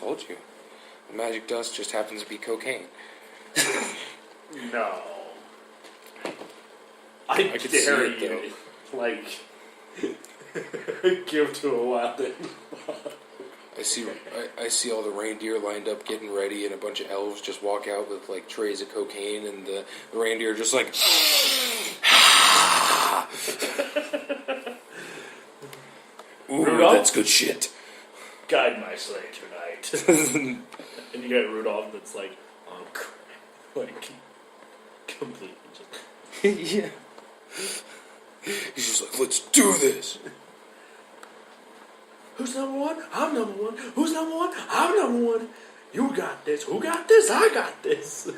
told you. The magic dust just happens to be cocaine. No. I could dare see it, you. Like, give to a wild animal. I see all the reindeer lined up getting ready, and a bunch of elves just walk out with like trays of cocaine, and the reindeer just like, ooh, Rudolph? that's good shit. Guide my sleigh tonight. And you got Rudolph that's like on crack, like completely just. Yeah. He's just like, let's do this. Who's number one? I'm number one. Who's number one? I'm number one. You got this. Who got this? I got this.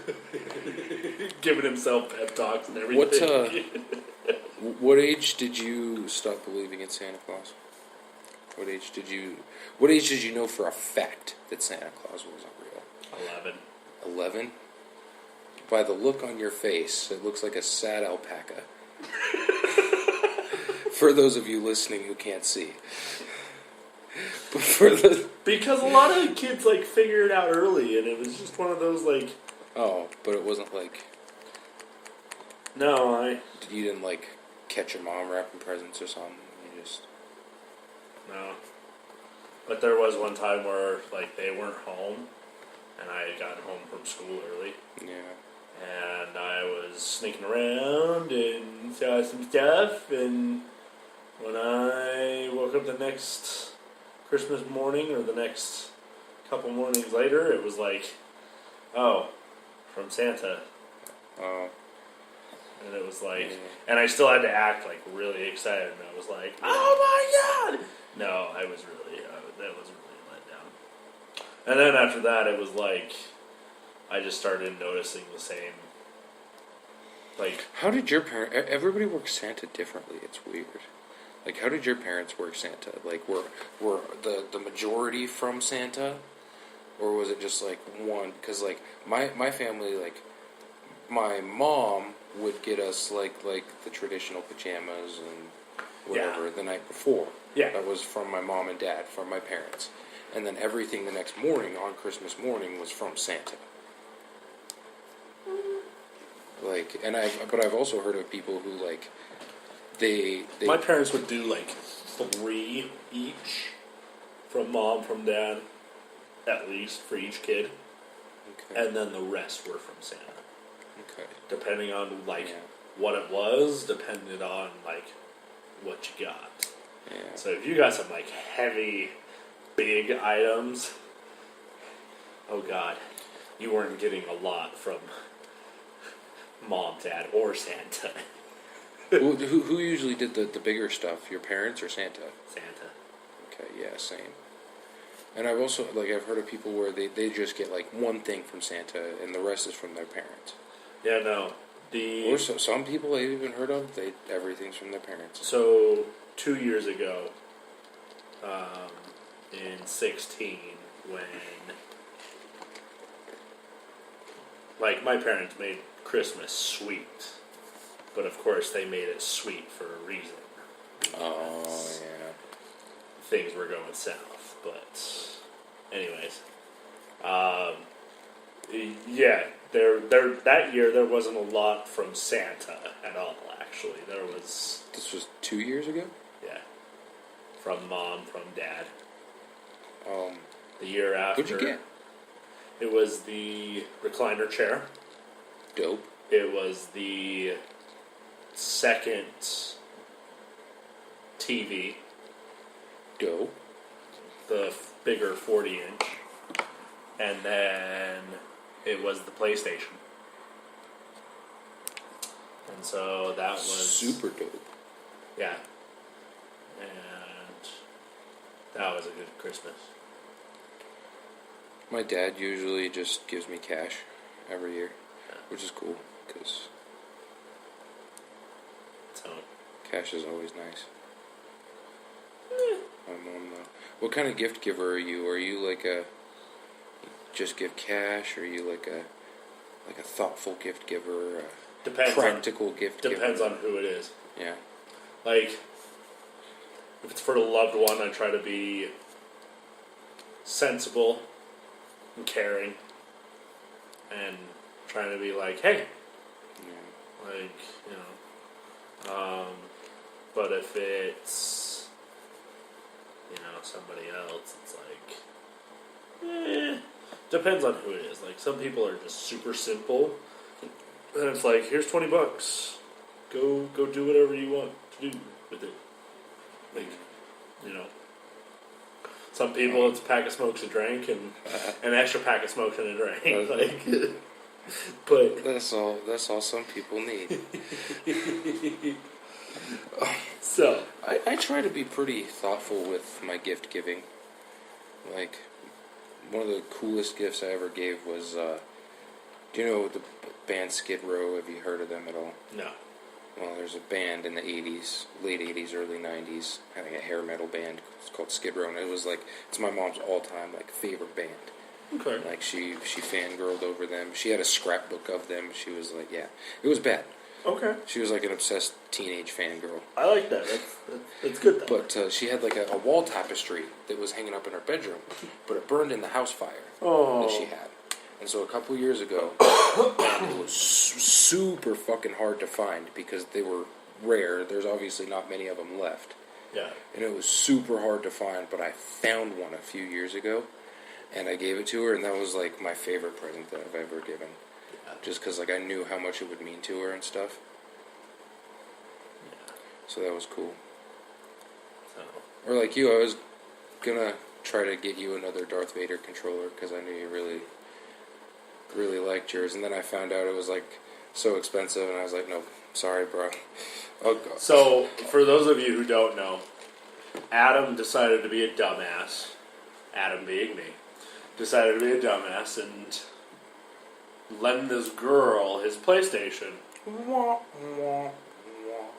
Giving himself pep talks and everything. What age did you stop believing in Santa Claus? What age did you know for a fact that Santa Claus wasn't real? 11. 11? By the look on your face, it looks like a sad alpaca. For those of you listening who can't see. But because a lot of kids like figure it out early, and it was just one of those like. Oh, but it wasn't like. No, You didn't like catch your mom wrapping presents or something. You just. No. But there was one time where like they weren't home, and I had gotten home from school early. Yeah. And I was sneaking around and saw some stuff, and when I woke up the next Christmas morning, or the next couple mornings later, it was like, oh, from Santa. Oh. And it was like, Yeah. and I still had to act like really excited, and I was like, oh my god! No, I was really, that was really let down. And then after that, it was like, I just started noticing the same, like... How did your parents... Everybody works Santa differently. It's weird. Like, how did your parents work Santa? Like, were the majority from Santa? Or was it just, like, one? Because, like, my family, like, my mom would get us, like the traditional pajamas and whatever the night before. Yeah. That was from my mom and dad, from my parents. And then everything the next morning, on Christmas morning, was from Santa. Like, but I've also heard of people who, like, they My parents would do, like, 3 each. From mom, from dad. At least, for each kid. Okay. And then the rest were from Santa. Okay. Depending on, like, what it was, depended on, like, what you got. Yeah. So if you got some, like, heavy, big items, oh god, you weren't getting a lot from mom, dad, or Santa. Who usually did the bigger stuff? Your parents or Santa? Santa. Okay, yeah, same. And I've also, like, I've heard of people where they just get, like, one thing from Santa and the rest is from their parents. Yeah, no. Or some people I've even heard of, everything's from their parents. So, 2 years ago, in 16, when, like, my parents made Christmas sweet, but of course they made it sweet for a reason. Oh, yeah. Things were going south, but anyways, yeah, that year there wasn't a lot from Santa at all. Actually, there was. This was 2 years ago. Yeah, from mom, from dad. The year after. What'd you get? It was the recliner chair. Dope. It was the second TV. Dope. The bigger 40-inch. And then it was the PlayStation. And so that was... Super dope. Yeah. And that was a good Christmas. My dad usually just gives me cash every year, which is cool, because cash is always nice. My mom, though. What kind of gift giver are you? Are you like a just give cash, or are you like a thoughtful gift giver, a practical gift giver? Depends on who it is. Yeah. Like, if it's for a loved one, I try to be sensible and caring and trying to be like, hey, like, you know. But if it's, you know, somebody else, it's like, depends on who it is. Like, some people are just super simple, and it's like, here's $20. Go do whatever you want to do with it. Like, you know. Some people, it's a pack of smokes a drink, and an extra pack of smokes and a drink. Like, but that's all some people need. So I try to be pretty thoughtful with my gift giving. Like, one of the coolest gifts I ever gave was, do you know the band Skid Row? Have you heard of them at all? no. Well, there's a band in the 80s, late 80s, early 90s, having a hair metal band. It's called Skid Row, and it was like, it's my mom's all-time, like, favorite band. Okay. Like, she fangirled over them. She had a scrapbook of them. She was like, yeah. It was bad. Okay. She was like an obsessed teenage fangirl. I like that. That's good, though. But she had like a wall tapestry that was hanging up in her bedroom, but it burned in the house fire that she had. And so a couple years ago, and it was super fucking hard to find because they were rare. There's obviously not many of them left. Yeah. And it was super hard to find, but I found one a few years ago, and I gave it to her, and that was like my favorite present that I've ever given. Yeah. Just because like I knew how much it would mean to her and stuff. Yeah. So that was cool. So. Or like you, I was gonna try to get you another Darth Vader controller because I knew you really liked yours, and then I found out it was like so expensive, and I was like, no, sorry, bro. Oh god. So, for those of you who don't know, Adam decided to be a dumbass. Adam being me, decided to be a dumbass and lend this girl his PlayStation.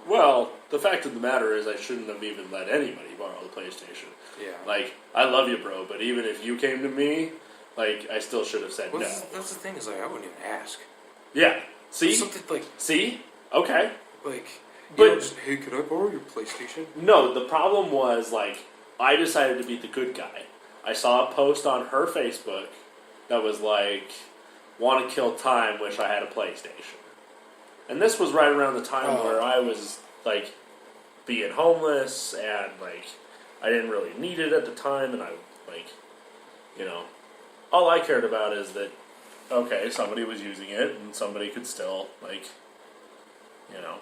Well, the fact of the matter is I shouldn't have even let anybody borrow the PlayStation. Yeah. Like, I love you, bro, but even if you came to me, like, I still should have said Well, no. that's the thing, is like I wouldn't even ask. Yeah. See? Something like, See? Okay. like, But- you know, just, hey, could I borrow your PlayStation? No, the problem was, like, I decided to be the good guy. I saw a post on her Facebook that was like, want to kill time, wish I had a PlayStation. And this was right around the time where I was, like, being homeless, and, like, I didn't really need it at the time, and I, like, you know, all I cared about is that, okay, somebody was using it, and somebody could still, like, you know,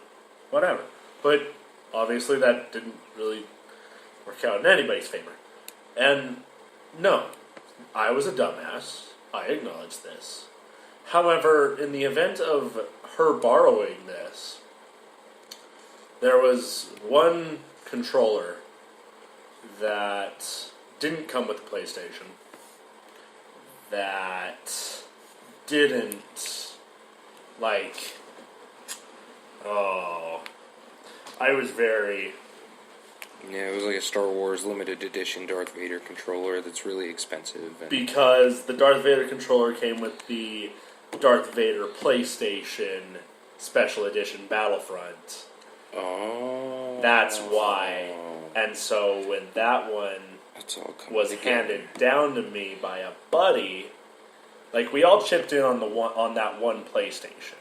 whatever. But, obviously, that didn't really work out in anybody's favor. And, no, I was a dumbass. I acknowledge this. However, in the event of her borrowing this, there was one controller that didn't come with the PlayStation, that didn't, like, I was very... Yeah, it was like a Star Wars limited edition Darth Vader controller that's really expensive. And Because the Darth Vader controller came with the Darth Vader PlayStation Special Edition Battlefront. oh, That's why. And so when that one that's all was together. handed down to me by a buddy, like, we all chipped in on that one PlayStation.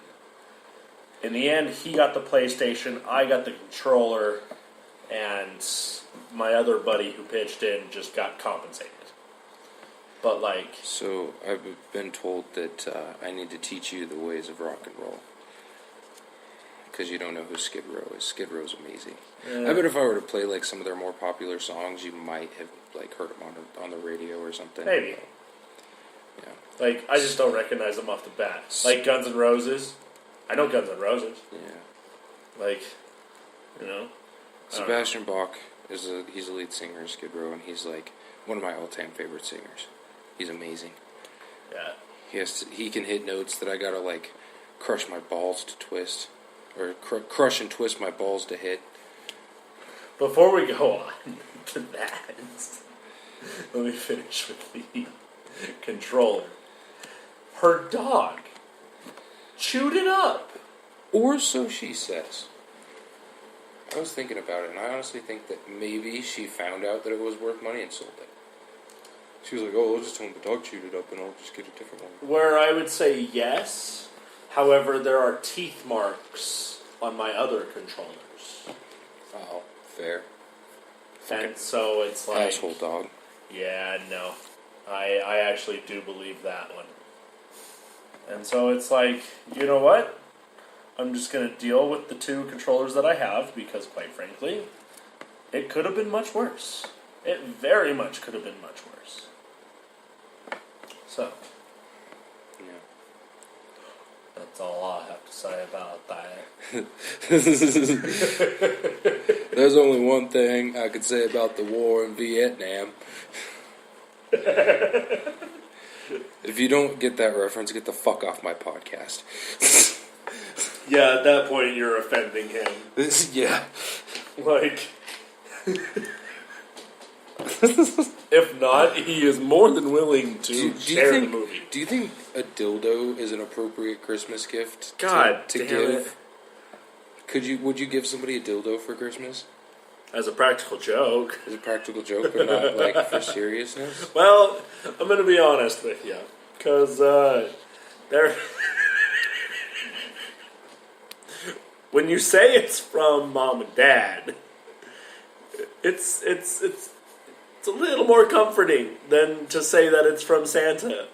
In the end, he got the PlayStation, I got the controller, and my other buddy who pitched in just got compensated. But, like... So, I've been told that I need to teach you the ways of rock and roll. Because you don't know who Skid Row is. Skid Row's amazing. I bet if I were to play, like, some of their more popular songs, you might have, like, heard them on the radio or something. Maybe. Yeah. Like, I just don't recognize them off the bat. Like Guns N' Roses. I know Guns N' Roses. Yeah. Like, you know. Sebastian Bach he's a lead singer in Skid Row, and he's like one of my all-time favorite singers. He's amazing. Yeah. He can hit notes that I gotta like crush my balls to twist, or crush and twist my balls to hit. Before we go on to that, let me finish with the controller. Her dog chewed it up. Or so she says. I was thinking about it, and I honestly think that maybe she found out that it was worth money and sold it. She was like, "Oh, I'll just tell him the dog chewed it up, and I'll just get a different one." Where I would say yes, however, there are teeth marks on my other controllers. Oh, fair. And so it's like... Asshole dog. Yeah, no. I actually do believe that one. And so it's like, you know what? I'm just going to deal with the two controllers that I have because, quite frankly, it could have been much worse. It very much could have been much worse. So, Yeah. that's all I have to say about that. There's only one thing I could say about the war in Vietnam. If you don't get that reference, get the fuck off my podcast. Yeah, at that point you're offending him. Yeah. Like, if not, he is more than willing to share the movie. Do you think a dildo is an appropriate Christmas gift God to damn give? it. Would you give somebody a dildo for Christmas? As a practical joke. As a practical joke, but not like for seriousness? Well, I'm going to be honest with you. Because, there... when you say it's from Mom and Dad, it's a little more comforting than to say that it's from Santa.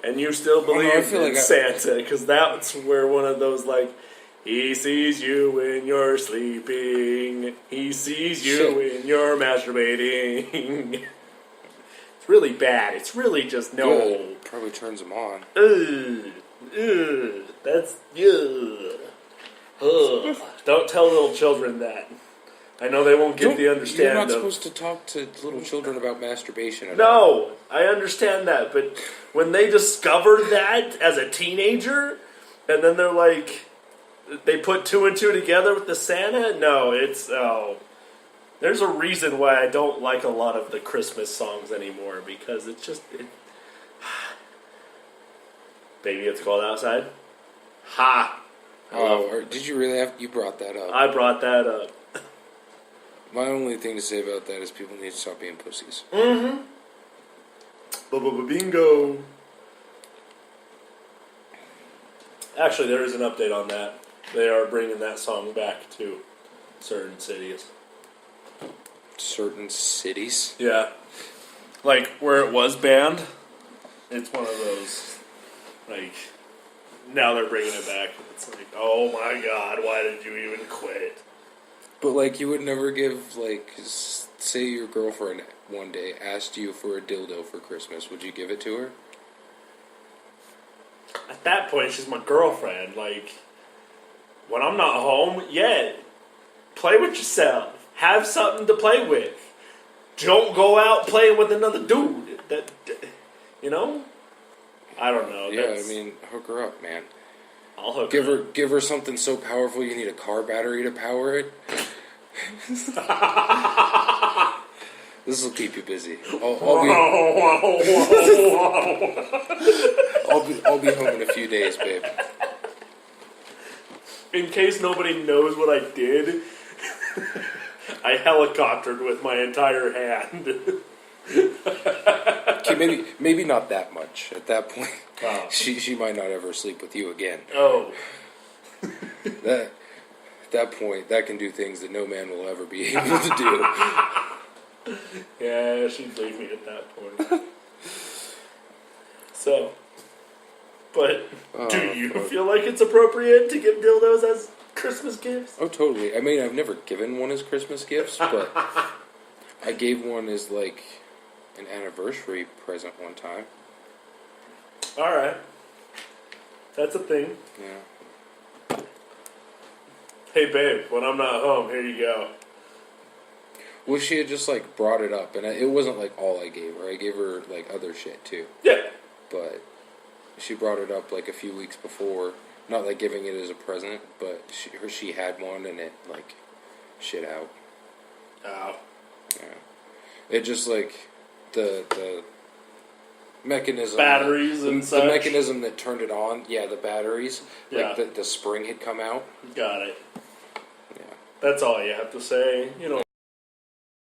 And you still believe in Santa, because that's where one of those, like, he sees you when you're sleeping, he sees you when you're masturbating. It's really bad. It's really just no. Good. Probably turns them on. That's Don't tell little children that. I know they won't get the understanding. You're not supposed to talk to little children about masturbation at all. No, I understand that, but when they discover that as a teenager, and then they're like, they put two and two together with the Santa, no, there's a reason why I don't like a lot of the Christmas songs anymore, because it's just, Baby, It's Cold Outside. Ha! Did you really you brought that up? I brought that up. My only thing to say about that is people need to stop being pussies. Mm-hmm. Bingo. Actually, there is an update on that. They are bringing that song back to certain cities. Certain cities? Yeah. Like, where it was banned, it's one of those, like, now they're bringing it back. It's like, oh my god, why did you even quit? But, like, you would never give, like, say your girlfriend one day asked you for a dildo for Christmas. Would you give it to her? At that point, she's my girlfriend. Like, when I'm not home, yeah, play with yourself. Have something to play with. Don't go out playing with another dude. That, you know? I don't know. Yeah, I mean, hook her up, man. I'll hook her up. Give her something so powerful you need a car battery to power it. This will keep you busy. I'll be home in a few days, babe. In case nobody knows what I did, I helicoptered with my entire hand. Okay, maybe not that much. At that point, Oh. she might not ever sleep with you again. Oh. At that point, that can do things that no man will ever be able to do. Yeah, she'd leave me at that point. So, but do you feel like it's appropriate to give dildos as Christmas gifts? Oh, totally. I mean, I've never given one as Christmas gifts, but I gave one as, like, an anniversary present one time. Alright. That's a thing. Yeah. Hey, babe, when I'm not home, here you go. Well, she had just, like, brought it up, and it wasn't, like, all I gave her. I gave her, like, other shit, too. Yeah. But she brought it up, like, a few weeks before. Not, like, giving it as a present, but she had one, and it, like, shit out. Oh. Yeah. It just, like, the mechanism... Batteries and such? The mechanism that turned it on, yeah, the batteries. Yeah. Like, the spring had come out. Got it. Yeah. That's all you have to say. You know.